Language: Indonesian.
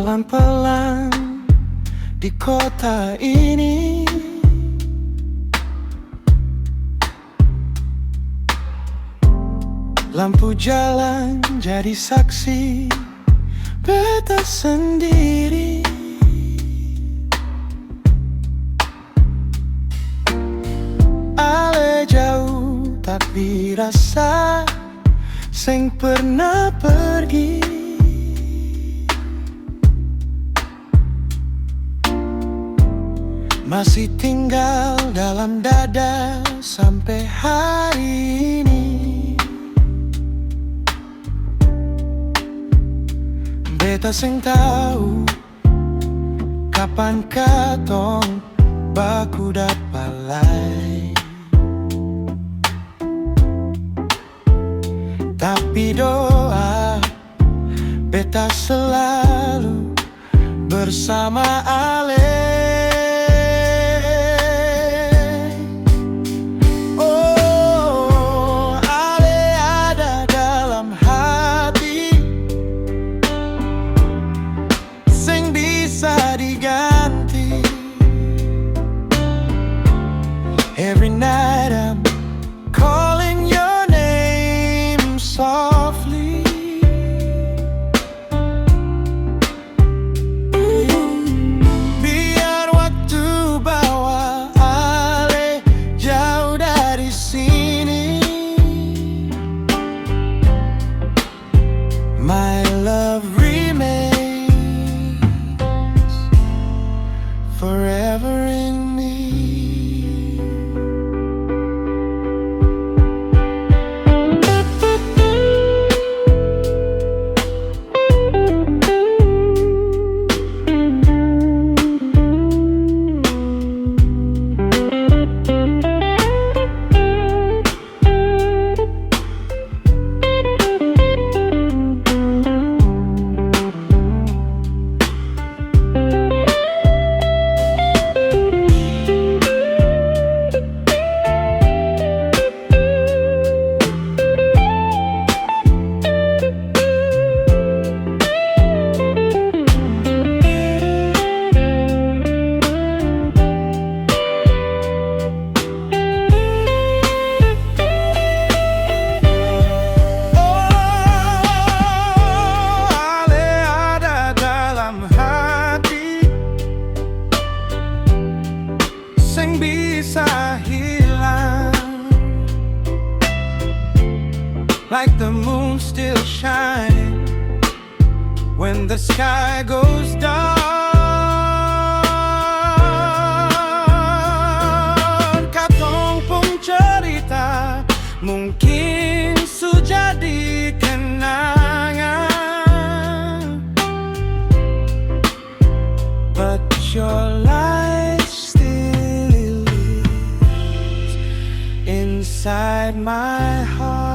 Jalan pelan di kota ini, lampu jalan jadi saksi beta sendiri. Ale jauh tapi rasa sing pernah pergi. Masih tinggal dalam dada sampai hari ini. Beta sing tahu kapan katong baku dapalai. Tapi doa beta selalu bersama Ale. Oh, Ale ada dalam hati, sing bisa diganti. Every night I'm calling your name softly. Biar waktu bawa Ale jauh dari sini. My love remains forever in me. Sing bisa hilang, like the moon still shining when the sky goes dark. Katong pun cerita mungkin sudah jadi kenangan, but your light still inside my heart.